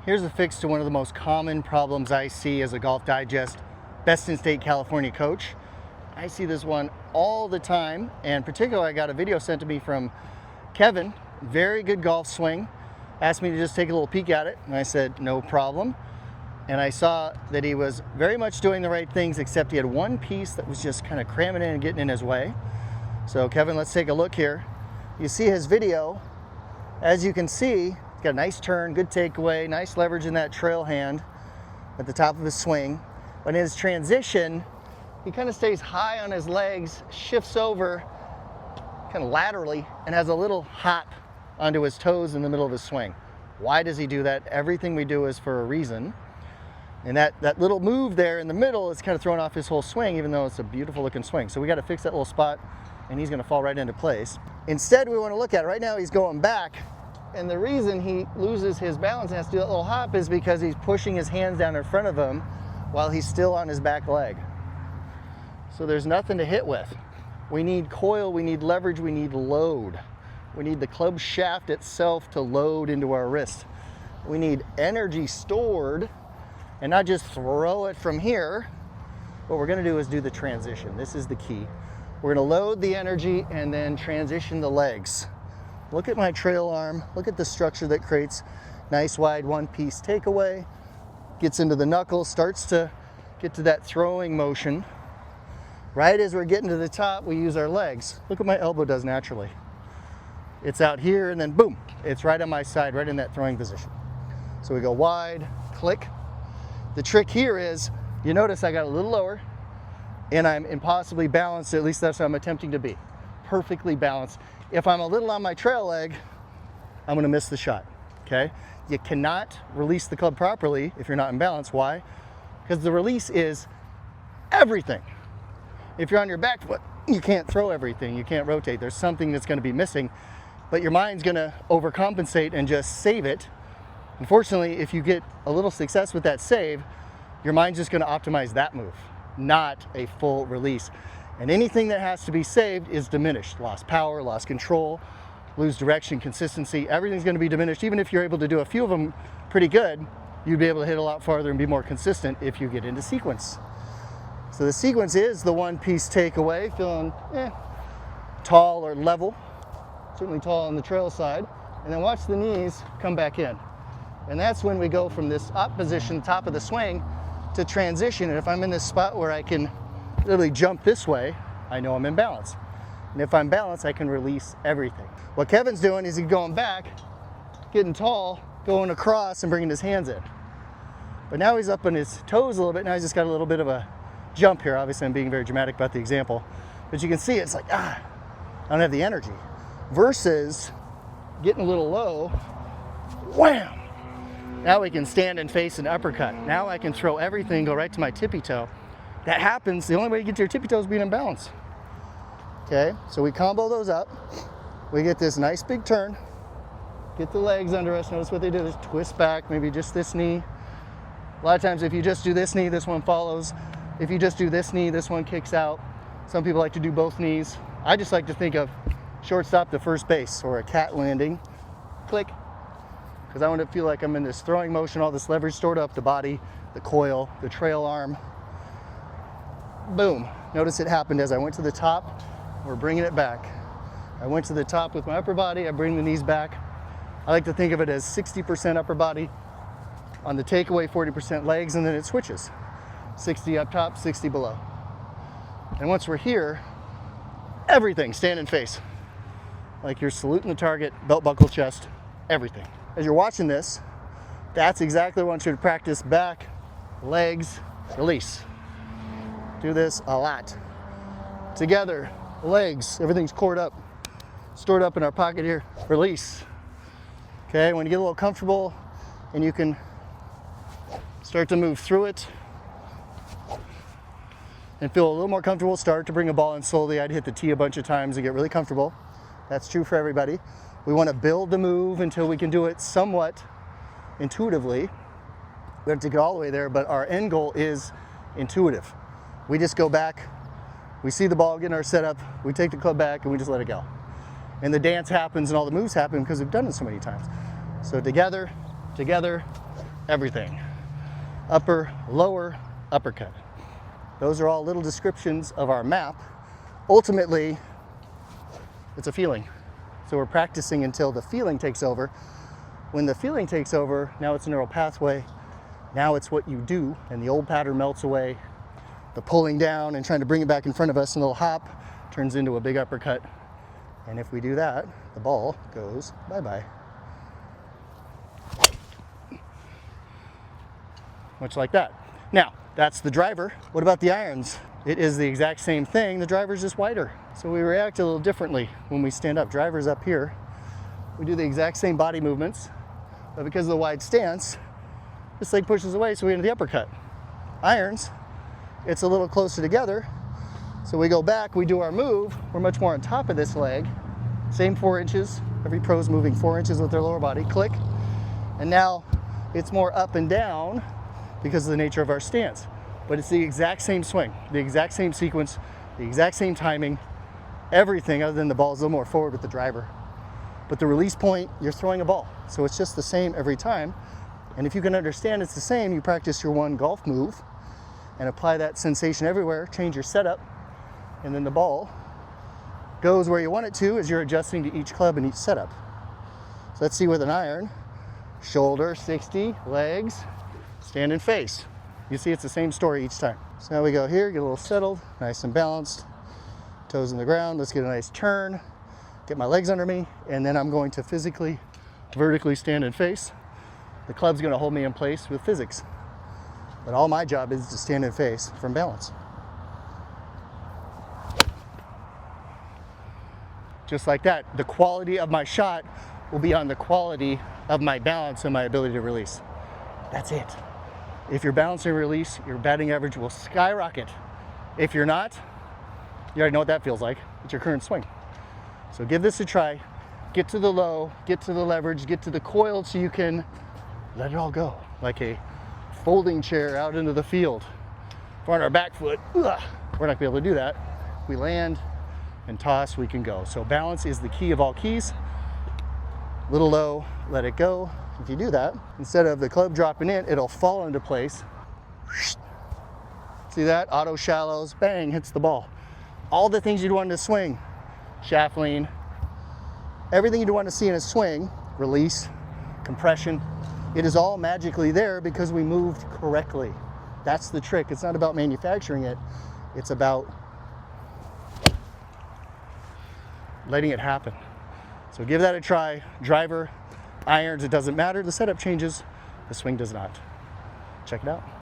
Here's a fix to one of the most common problems I see as a Golf Digest Best in State California coach. I see this one all the time, and particularly I got a video sent to me from Kevin, very good golf swing, asked me to just take a little peek at it, and I said no problem. And I saw that he was very much doing the right things, except he had one piece that was just kind of cramming in and getting in his way. So Kevin, let's take a look here. You see his video. As you can see, he's got a nice turn, good takeaway, nice leverage in that trail hand at the top of his swing. But in his transition, he kind of stays high on his legs, shifts over kind of laterally, and has a little hop onto his toes in the middle of his swing. Why does he do that? Everything we do is for a reason. And that little move there in the middle is kind of throwing off his whole swing, even though it's a beautiful looking swing. So we got to fix that little spot, and he's going to fall right into place. Instead, we want to look at it. Right now, he's going back. And the reason he loses his balance and has to do that little hop is because he's pushing his hands down in front of him while he's still on his back leg. So there's nothing to hit with. We need coil, we need leverage, we need load. We need the club shaft itself to load into our wrist. We need energy stored and not just throw it from here. What we're gonna do is do the transition. This is the key. We're gonna load the energy and then transition the legs. Look at my trail arm. Look at the structure that creates nice wide one-piece takeaway. Gets into the knuckle, starts to get to that throwing motion. Right as we're getting to the top, we use our legs. Look what my elbow does naturally. It's out here and then boom, it's right on my side, right in that throwing position. So we go wide, click. The trick here is, you notice I got a little lower and I'm impossibly balanced, at least that's what I'm attempting to be. Perfectly balanced. If I'm a little on my trail leg, I'm gonna miss the shot, okay? You cannot release the club properly if you're not in balance. Why? Because the release is everything. If you're on your back foot, you can't throw everything, you can't rotate. There's something that's gonna be missing, but your mind's gonna overcompensate and just save it. Unfortunately, if you get a little success with that save, your mind's just gonna optimize that move, not a full release. And anything that has to be saved is diminished. Lost power, lost control, lose direction, consistency, everything's gonna be diminished. Even if you're able to do a few of them pretty good, you'd be able to hit a lot farther and be more consistent if you get into sequence. So the sequence is the one-piece takeaway, feeling tall or level, certainly tall on the trail side, and then watch the knees come back in. And that's when we go from this up position, top of the swing, to transition. And if I'm in this spot where I can literally jump this way, I know I'm in balance. And if I'm balanced, I can release everything. What Kevin's doing is he's going back, getting tall, going across and bringing his hands in. But now he's up on his toes a little bit. Now he's just got a little bit of a jump here. Obviously, I'm being very dramatic about the example. But you can see it's like, I don't have the energy. Versus getting a little low, wham! Now we can stand and face an uppercut. Now I can throw everything, go right to my tippy toe. That happens, the only way you get to your tippy toe is being in balance. Okay, so we combo those up. We get this nice big turn. Get the legs under us. Notice what they do is twist back, maybe just this knee. A lot of times if you just do this knee, this one follows. If you just do this knee, this one kicks out. Some people like to do both knees. I just like to think of shortstop to first base or a cat landing. Click. Because I want to feel like I'm in this throwing motion, all this leverage stored up, the body, the coil, the trail arm. Boom. Notice it happened as I went to the top. We're bringing it back. I went to the top with my upper body. I bring the knees back. I like to think of it as 60% upper body on the takeaway, 40% legs, and then it switches. 60 up top, 60 below. And once we're here, everything, stand and face. Like you're saluting the target, belt buckle chest, everything. As you're watching this, that's exactly what I want you to practice. Back, legs, release. Do this a lot. Together, legs, everything's cored up, stored up in our pocket here, release. Okay, when you get a little comfortable and you can start to move through it and feel a little more comfortable, start to bring a ball in slowly. I'd hit the tee a bunch of times and get really comfortable. That's true for everybody. We want to build the move until we can do it somewhat intuitively. We have to get all the way there, but our end goal is intuitive. We just go back, we see the ball getting our setup, we take the club back and we just let it go. And the dance happens and all the moves happen because we've done it so many times. So together, everything. Upper, lower, uppercut. Those are all little descriptions of our map. Ultimately, it's a feeling. So we're practicing until the feeling takes over. When the feeling takes over, now it's a neural pathway. Now it's what you do, and the old pattern melts away. The pulling down and trying to bring it back in front of us, a little hop, turns into a big uppercut. And if we do that, the ball goes bye-bye. Much like that. Now, that's the driver. What about the irons? It is the exact same thing. The driver's just wider. So we react a little differently when we stand up. Driver's up here. We do the exact same body movements, but because of the wide stance, this leg pushes away, so we end the uppercut. Irons, it's a little closer together. So we go back, we do our move. We're much more on top of this leg. Same 4 inches. Every pro's moving 4 inches with their lower body. Click. And now it's more up and down because of the nature of our stance. But it's the exact same swing, the exact same sequence, the exact same timing, everything other than the ball is a little more forward with the driver. But the release point, you're throwing a ball. So it's just the same every time. And if you can understand it's the same, you practice your one golf move and apply that sensation everywhere, change your setup, and then the ball goes where you want it to as you're adjusting to each club and each setup. So let's see with an iron. Shoulder, 60, legs, stand and face. You see it's the same story each time. So now we go here, get a little settled, nice and balanced. Toes in the ground, let's get a nice turn. Get my legs under me, and then I'm going to physically, vertically stand and face. The club's gonna hold me in place with physics. But all my job is to stand and face from balance. Just like that. The quality of my shot will be on the quality of my balance and my ability to release. That's it. If you're balancing and release, your batting average will skyrocket. If you're not, you already know what that feels like. It's your current swing. So give this a try. Get to the low, get to the leverage, get to the coil so you can let it all go. Like a folding chair out into the field. If we're on our back foot, we're not gonna be able to do that. If we land and toss, we can go. So balance is the key of all keys. Little low, let it go. If you do that, instead of the club dropping in, it'll fall into place. See that? Auto shallows, bang, hits the ball. All the things you'd want to swing, shaft lean, everything you'd want to see in a swing, release, compression, it is all magically there because we moved correctly. That's the trick. It's not about manufacturing it. It's about letting it happen. So give that a try. Driver, irons, it doesn't matter. The setup changes, the swing does not. Check it out.